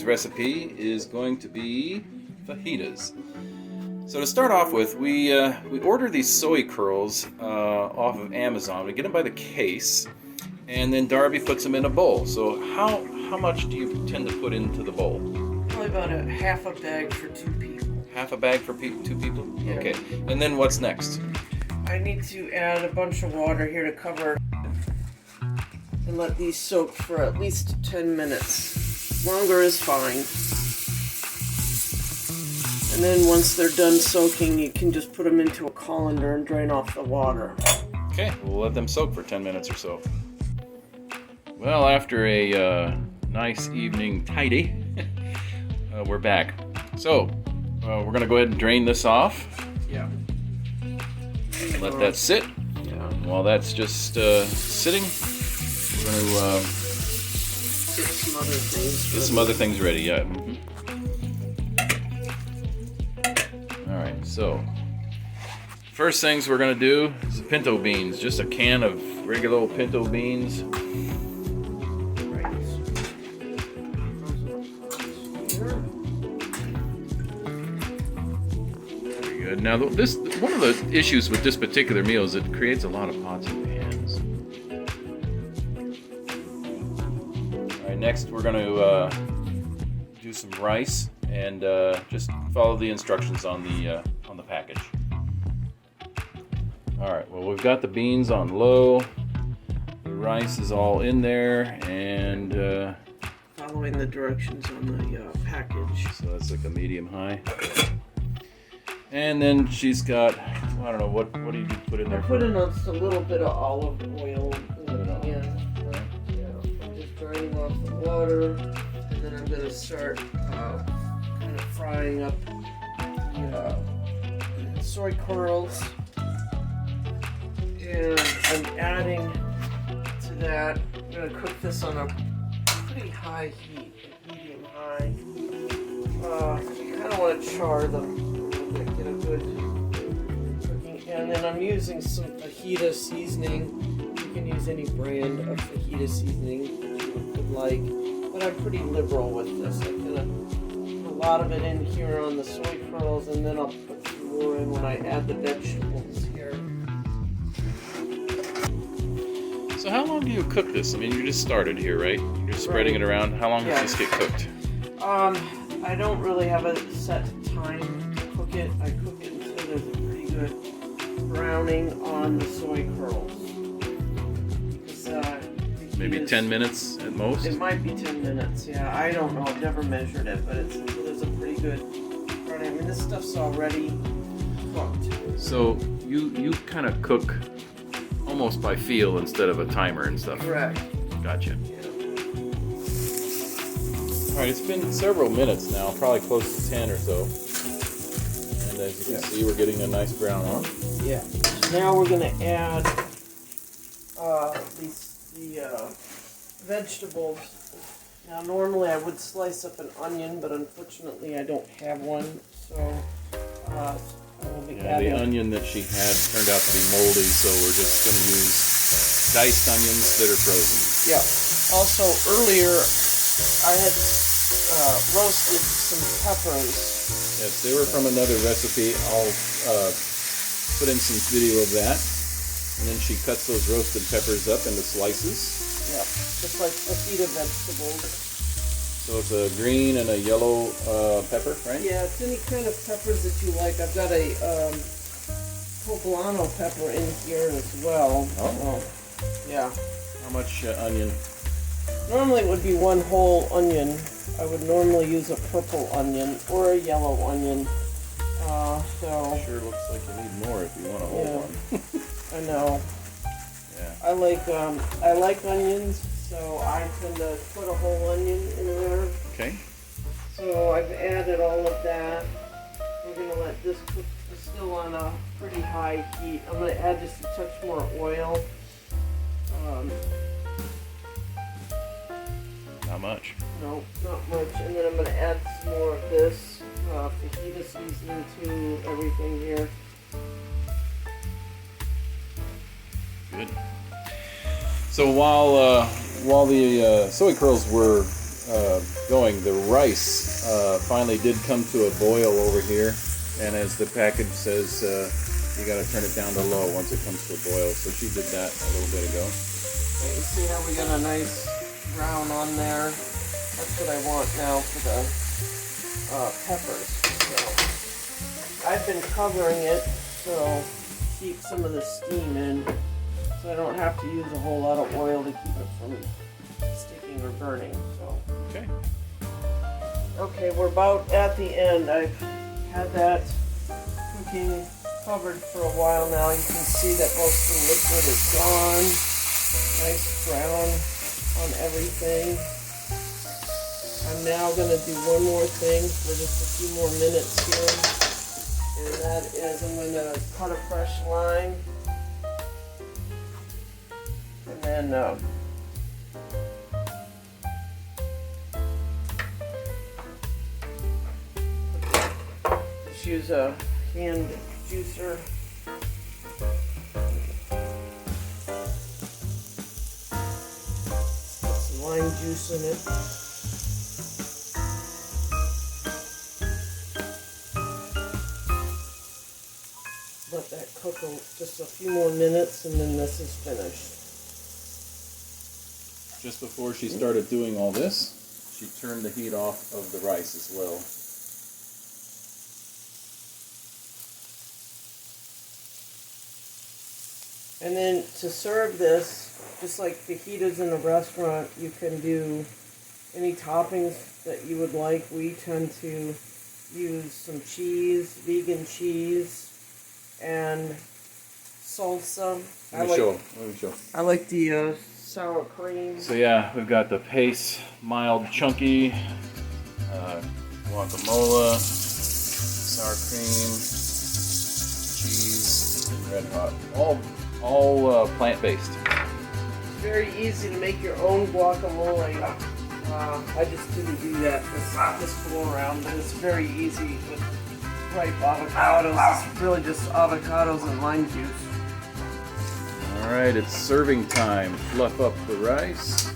evening's recipe is going to be fajitas. So to start off with, we order these soy curls off of Amazon. We get them by the case, and then Darby puts them in a bowl. So how much do you tend to put into the bowl? Probably about a half a bag for 2 people. Half a bag for 2 people? Yeah. Okay. And then what's next? I need to add a bunch of water here to cover and let these soak for at least 10 minutes. Longer is fine. And then once they're done soaking, you can just put them into a colander and drain off the water. Okay, we'll let them soak for 10 minutes or so. Well, after a nice evening tidy, we're back. So, we're going to go ahead and drain this off. Yeah. Let that sit. Yeah. While that's just sitting, we're going to Get some other things. get some other things ready. Yeah. Mm-hmm. All right. So, first things we're going to do is pinto beans. Just a can of regular old pinto beans. Very good. Now, this one of the issues with this particular meal is it creates a lot of pots and pans. All right. Next, we're going to do some rice and just follow the instructions on the package. All right. Well, we've got the beans on low. The rice is all in there, and Following the directions on the package. so that's like a medium high. And then she's got, I don't know, what do you put in I there? put in just a little bit of olive oil in Put it the on. end. Right. Yeah, I'm just draining off the water, and then I'm gonna start kind of frying up the soy curls, and I'm adding to that. I'm gonna cook this on a pretty high heat, medium high. You kind of want to char them a little bit, get a good cooking, and then I'm using some fajita seasoning. You can use any brand of fajita seasoning that you would like, but I'm pretty liberal with this. I'm gonna put a lot of it in here on the soy curls, and then I'll put some more in when I add the vegetables here. So how long do you cook this? I mean, you just started here, right? You're just spreading it around. How long does this get cooked? I don't really have a set time to cook it. I cook it until there's a pretty good browning on the soy curls. Maybe 10 minutes at most? It might be 10 minutes, yeah. I don't know. I've never measured it, but it's until there's a pretty good browning. I mean, this stuff's already cooked. So you kind of cook almost by feel instead of a timer and stuff. correct. Gotcha. Yeah. All right, it's been several minutes now, probably close to 10 or so. And as you can see, we're getting a nice brown on. Yeah. Now we're gonna add the vegetables. Now normally I would slice up an onion, but unfortunately I don't have one, so I will be Yeah, adding. the onion that she had turned out to be moldy, so we're just going to use diced onions that are frozen. Yeah. Also earlier I had roasted some peppers. Yes, they were from another recipe. I'll put in some video of that. And then she cuts those roasted peppers up into slices. Yep. Just like fajita vegetables. So it's a green and a yellow pepper, right? Yeah, it's any kind of peppers that you like. I've got a poblano pepper in here as well. Oh. Yeah. How much onion? Normally it would be one whole onion. I would normally use a purple onion or a yellow onion. So Sure looks like you need more if you want a whole Yeah. one. I know. Yeah. I like onions, so I tend to put a whole onion in there. Okay. So I've added all of that. We're gonna let this cook still on a pretty high heat. I'm gonna add just a touch more oil. Not much. No, not much. And then I'm gonna add some more of this fajita seasoning to everything here. Good. So while the soy curls were going, the rice finally did come to a boil over here, and as the package says, you got to turn it down to low once it comes to a boil. So she did that a little bit ago. Okay, you see how we got a nice brown on there? That's what I want now for the peppers. So I've been covering it so keep some of the steam in, so I don't have to use a whole lot of oil to keep it from sticking or burning. So Okay. okay, we're about at the end. I've had that cooking covered for a while now. You can see that most of the liquid is gone. Nice brown on everything. I'm now going to do one more thing for just a few more minutes here. And that is I'm going to cut a fresh lime. And then just use a hand juicer. Put some lime juice in it. Let that cook just a few more minutes and then this is finished. Just before she started doing all this, she turned the heat off of the rice as well. And then to serve this, just like fajitas in a restaurant, you can do any toppings that you would like. We tend to use some cheese, vegan cheese, and salsa. Let me show. I like the sour cream. So yeah, we've got the paste, mild, chunky, guacamole, sour cream, cheese, and red hot. All plant-based. It's very easy to make your own guacamole. I just didn't do that this go around, but it's very easy with ripe avocados. It's really just avocados and lime juice. All right, it's serving time. Fluff up the rice.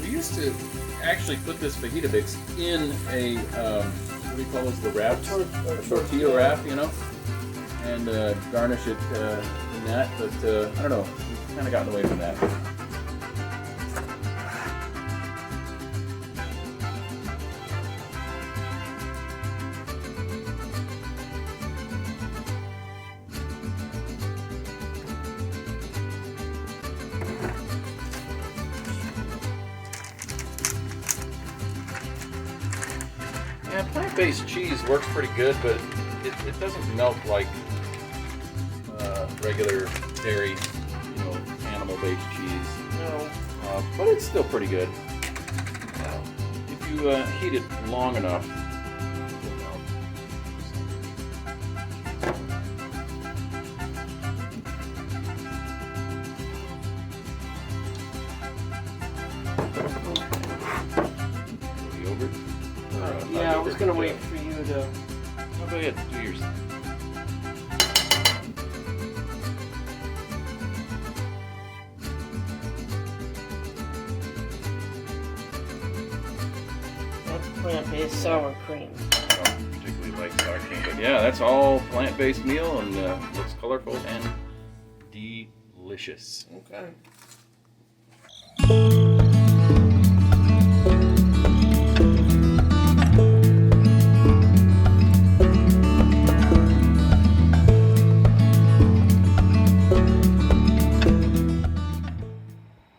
We used to actually put this fajita mix in a what do you call those? The wraps, tortilla wrap, you know, and garnish it in that. But I don't know, we've kind of gotten away from that. Yeah, plant-based cheese works pretty good, but it doesn't melt like regular dairy, you know, animal-based cheese. No. But it's still pretty good. If you heat it long enough, it'll melt. Yogurt? Yeah, I was gonna wait for you to. Oh, go ahead, do yours. That's plant-based sour cream. I don't particularly like sour cream, but yeah, that's all plant-based meal and looks colorful and delicious. Okay.